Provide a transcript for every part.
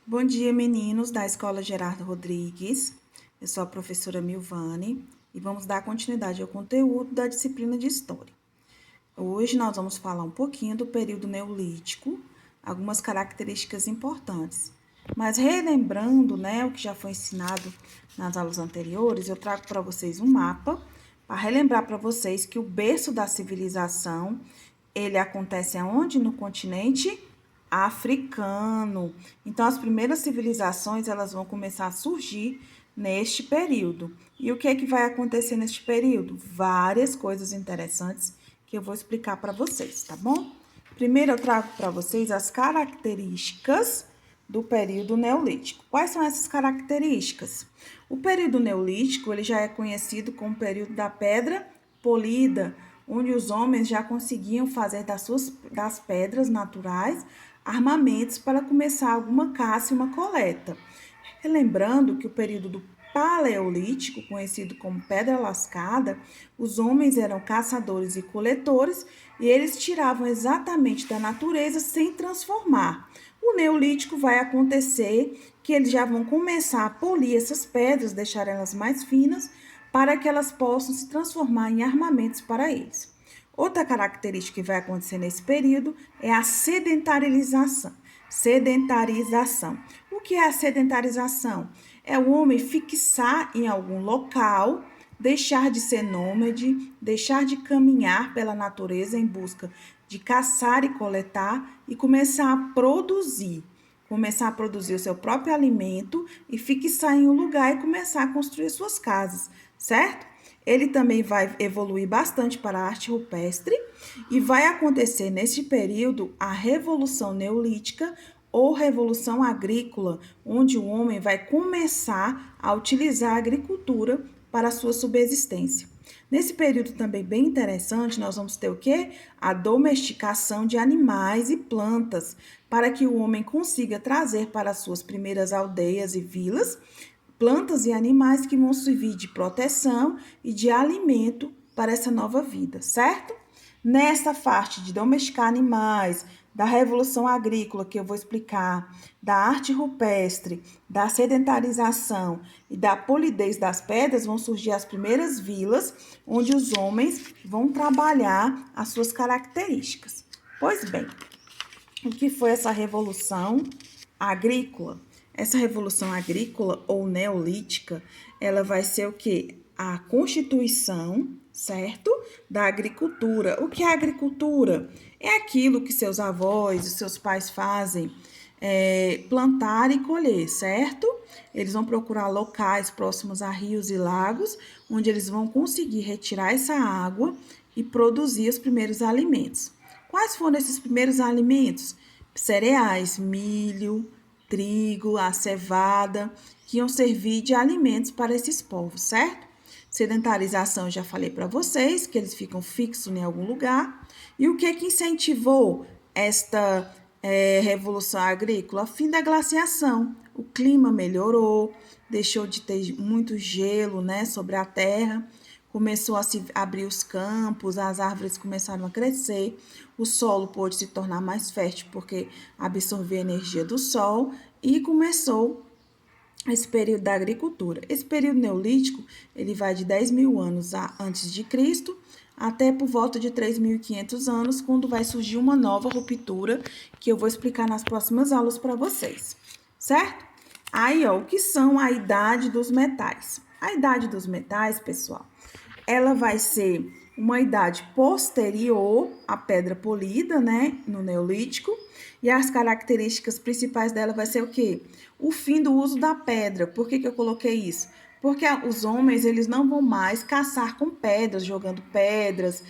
Bom dia, meninos da Escola Gerardo Rodrigues. Eu sou a professora Milvane e vamos dar continuidade ao conteúdo da disciplina de História. Hoje nós vamos falar um pouquinho do período neolítico, algumas características importantes. Mas relembrando, né, o que já foi ensinado nas aulas anteriores, eu trago para vocês um mapa para relembrar para vocês que o berço da civilização, ele acontece aonde? No continente africano. Então, as primeiras civilizações, elas vão começar a surgir neste período. E o que é que vai acontecer neste período? Várias coisas interessantes que eu vou explicar para vocês, tá bom? Primeiro eu trago para vocês as características do período neolítico. Quais são essas características? O período neolítico, ele já é conhecido como o período da pedra polida, onde os homens já conseguiam fazer das pedras naturais armamentos para começar alguma caça e uma coleta. Relembrando que o período do Paleolítico, conhecido como Pedra Lascada, os homens eram caçadores e coletores e eles tiravam exatamente da natureza sem transformar. O Neolítico vai acontecer que eles já vão começar a polir essas pedras, deixar elas mais finas, para que elas possam se transformar em armamentos para eles. Outra característica que vai acontecer nesse período é a sedentarização. Sedentarização. O que é a sedentarização? É o homem fixar em algum local, deixar de ser nômade, deixar de caminhar pela natureza em busca de caçar e coletar e começar a produzir. Começar a produzir o seu próprio alimento e fixar em um lugar e começar a construir suas casas, certo? Ele também vai evoluir bastante para a arte rupestre e vai acontecer neste período a Revolução Neolítica ou Revolução Agrícola, onde o homem vai começar a utilizar a agricultura para a sua subsistência. Nesse período também bem interessante, nós vamos ter o quê? A domesticação de animais e plantas, para que o homem consiga trazer para as suas primeiras aldeias e vilas plantas e animais que vão servir de proteção e de alimento para essa nova vida, certo? Nessa parte de domesticar animais, da revolução agrícola, que eu vou explicar, da arte rupestre, da sedentarização e da polidez das pedras, vão surgir as primeiras vilas, onde os homens vão trabalhar as suas características. Pois bem, o que foi essa revolução agrícola? Essa revolução agrícola ou neolítica, ela vai ser o quê? A constituição, certo? Da agricultura. O que é agricultura? É aquilo que seus avós, os seus pais fazem, plantar e colher, certo? Eles vão procurar locais próximos a rios e lagos, onde eles vão conseguir retirar essa água e produzir os primeiros alimentos. Quais foram esses primeiros alimentos? Cereais, milho, trigo, a cevada, que iam servir de alimentos para esses povos, certo? Sedentarização, já falei para vocês, que eles ficam fixos em algum lugar. E o que incentivou esta revolução agrícola? O fim da glaciação. O clima melhorou, deixou de ter muito gelo, né, sobre a terra, começou a se abrir os campos, as árvores começaram a crescer, o solo pôde se tornar mais fértil porque absorveu a energia do sol e começou esse período da agricultura. Esse período neolítico, ele vai de 10 mil anos antes de Cristo até por volta de 3.500 anos, quando vai surgir uma nova ruptura que eu vou explicar nas próximas aulas para vocês, certo? Aí, ó, o que são a idade dos metais? A idade dos metais, pessoal, ela vai ser uma idade posterior à pedra polida, né, no Neolítico, e as características principais dela vai ser o quê? O fim do uso da pedra. Por que eu coloquei isso? Porque os homens, eles não vão mais caçar com pedras, jogando pedras,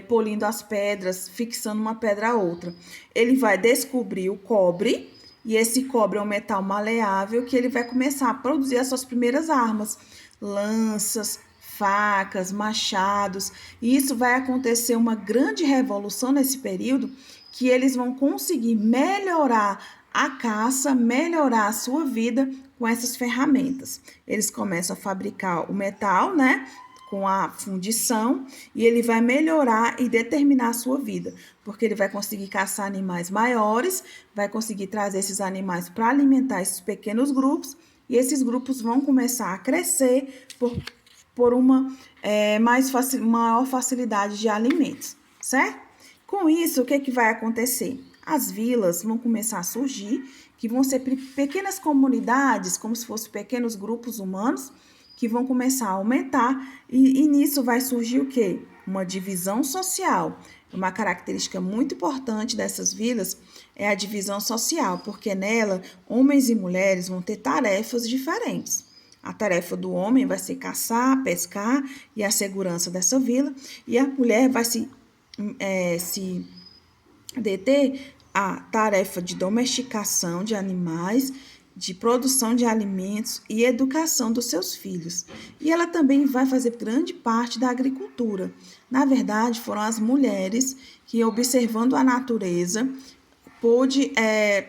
polindo as pedras, fixando uma pedra a outra. Ele vai descobrir o cobre, e esse cobre é um metal maleável que ele vai começar a produzir as suas primeiras armas, lanças, facas, machados. E isso vai acontecer uma grande revolução nesse período, que eles vão conseguir melhorar a caça, melhorar a sua vida com essas ferramentas. Eles começam a fabricar o metal, né? com a fundição e ele vai melhorar e determinar a sua vida, porque ele vai conseguir caçar animais maiores, vai conseguir trazer esses animais para alimentar esses pequenos grupos e esses grupos vão começar a crescer por uma maior facilidade de alimentos, certo? Com isso, o que vai acontecer? As vilas vão começar a surgir, que vão ser pequenas comunidades, como se fossem pequenos grupos humanos, que vão começar a aumentar, e nisso vai surgir o quê? Uma divisão social. Uma característica muito importante dessas vilas é a divisão social, porque nela, homens e mulheres vão ter tarefas diferentes. A tarefa do homem vai ser caçar, pescar e a segurança dessa vila, e a mulher vai se deter a tarefa de domesticação de animais, de produção de alimentos e educação dos seus filhos. E ela também vai fazer grande parte da agricultura. Na verdade, foram as mulheres que, observando a natureza, pôde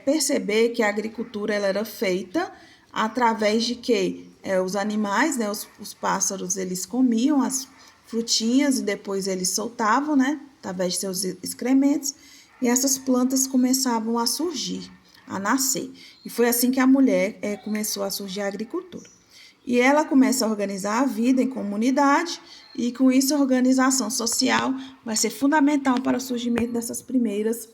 perceber que a agricultura ela era feita através de que os animais, né, os pássaros, eles comiam as frutinhas e depois eles soltavam, né, através de seus excrementos, e essas plantas começavam a surgir, a nascer. E foi assim que a mulher começou a surgir a agricultura. E ela começa a organizar a vida em comunidade, e com isso a organização social vai ser fundamental para o surgimento dessas primeiras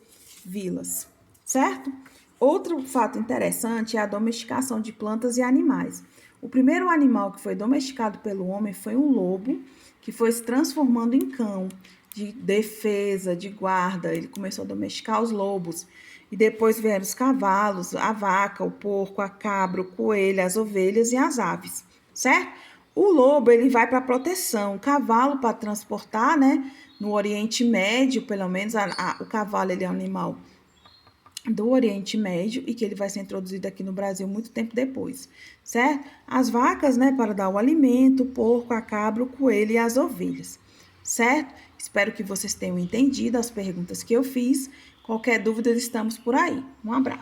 vilas, certo? Outro fato interessante é a domesticação de plantas e animais. O primeiro animal que foi domesticado pelo homem foi um lobo, que foi se transformando em cão, de defesa, de guarda. Ele começou a domesticar os lobos. E depois vieram os cavalos, a vaca, o porco, a cabra, o coelho, as ovelhas e as aves, certo? O lobo, ele vai para proteção, o cavalo para transportar, né? No Oriente Médio, pelo menos, o cavalo ele é um animal do Oriente Médio e que ele vai ser introduzido aqui no Brasil muito tempo depois, certo? As vacas, né, para dar o alimento, o porco, a cabra, o coelho e as ovelhas, certo? Espero que vocês tenham entendido as perguntas que eu fiz. Qualquer dúvida, estamos por aí. Um abraço.